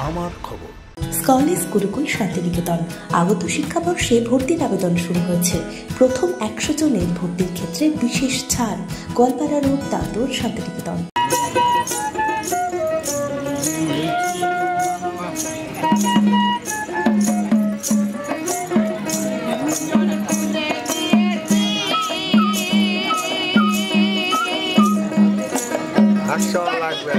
আমার খবর। স্কলেজ গুরুকুল শান্তিনিকেতন আগত শিক্ষাবর্ষে ভর্তির আবেদন শুরু হয়েছে। প্রথম 100 জনের ভর্তির ক্ষেত্রে বিশেষ ছাড়। গোয়ালপাড়া রোড, দাঁতর, শান্তিনিকেতন। লাগবে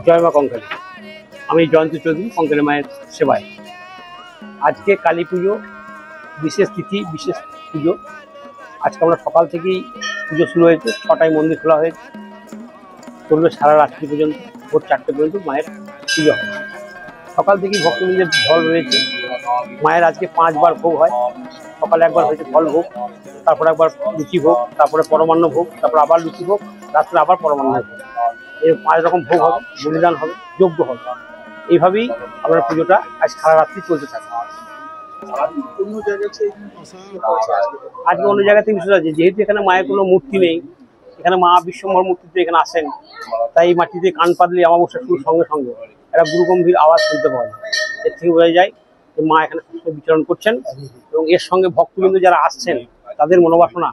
জয় মা কঙ্কালী। আমি জয়ন্ত চৌধুরী, কঙ্কালী মায়ের সেবায়। আজকে কালী পুজো, বিশেষ তিথি, বিশেষ পুজো। আজকে আমরা সকাল থেকেই পুজো শুরু হয়েছে, 6টায় মন্দির খোলা হয়েছে, চলবে সারা রাত্রি পর্যন্ত, ভোর 4টে পর্যন্ত মায়ের পুজো হয়। সকাল থেকেই ভক্তবৃন্দের ঢল রয়েছে। মায়ের আজকে 5 বার ভোগ হয়। সকালে একবার হয়েছে ফল ভোগ, তারপর একবার লুচি ভোগ, তারপরে পরমান্ন ভোগ, তারপর আবার লুচি ভোগ, রাত্রে আবার পরমান্ন ভোগ। এই 5 রকম ভোগ হবে, বলিদান হবে, যজ্ঞ হবে। এইভাবেই আমরা পুজোটা আজ সারা রাত্রি চলতে থাকে। আজকে অন্য জায়গা থেকে বিশেষ আছে, যেহেতু এখানে মায়ের কোনো মূর্তি নেই, এখানে মা বিশ্বম্ভর মূর্তিতে এখানে আসেন, তাই এই মাটিতে কান পাতলে অমাবস্যা শুরুর সঙ্গে সঙ্গে একটা গুরুগম্ভীর আওয়াজ শুনতে পাওয়া যায়। এর থেকে বোঝা যায় যে মা এখানে সবসময় বিচরণ করছেন, এবং এর সঙ্গে ভক্তবৃন্দ যারা আসছেন তাদের মনোবাসনা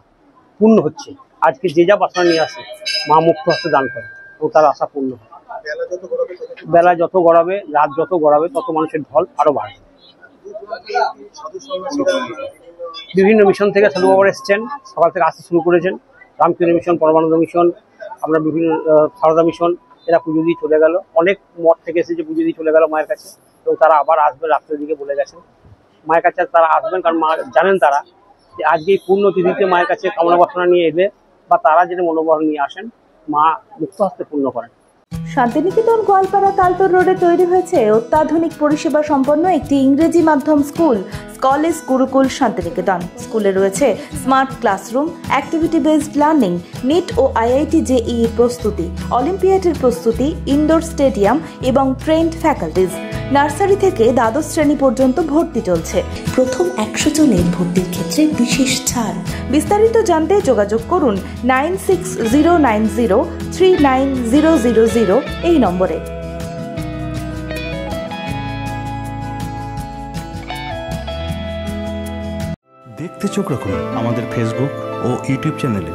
পূর্ণ হচ্ছে। আজকে যে যা বাসনা নিয়ে আসে মা মুক্ত হস্তে দান করে এবং তার আশা পূর্ণ হয়। বেলা যত গড়াবে, রাত যত গড়াবে, তত মানুষের ঢল আরো বাড়বে। বিভিন্ন মিশন থেকে সাধু বাবা এসছেন, সকাল থেকে আসতে শুরু করেছেন। রামকৃষ্ণ মিশন, পরমানন্দ মিশন, আমরা বিভিন্ন সারদা মিশন, এরা পুজো দিয়ে চলে গেল। অনেক মঠ থেকে এসে যে পুজো দিয়ে চলে গেল মায়ের কাছে, এবং তারা আবার আসবে রাত্রের দিকে বলে গেছেন মায়ের কাছে তারা আসবেন, কারণ মা জানেন তারা যে আজকে এই পূর্ণ তিথিতে মায়ের কাছে কামনা বাসনা নিয়ে এলে বা তারা যেটা মনোবল নিয়ে আসেন, মা মুক্ত হস্তে পূর্ণ করেন। শান্তিনিকেতন গোয়ালপাড়া তালতর রোডে তৈরি হয়েছে অত্যাধুনিক পরিষেবা সম্পন্ন একটি ইংরেজি মাধ্যম স্কুল, কলেজ গুরুকুল শান্তিনিকেতন। স্কুলে রয়েছে smart classroom, activity based learning, NEET ও আইআইটি জেইই প্রস্তুতি, অলিম্পিয়াডের প্রস্তুতি, ইনডোর স্টেডিয়াম এবং ট্রেন্ড ফ্যাকাল্টিজ। নার্সারি থেকে দ্বাদশ শ্রেণী পর্যন্ত ভর্তি চলছে। প্রথম 100 জনের ভর্তির ক্ষেত্রে বিশেষ ছাড়। বিস্তারিত জানতে যোগাযোগ করুন 9609039000 এই নম্বরে। দেখতে চোখ রাখুন আমাদের ফেসবুক ও ইউটিউব চ্যানেলে।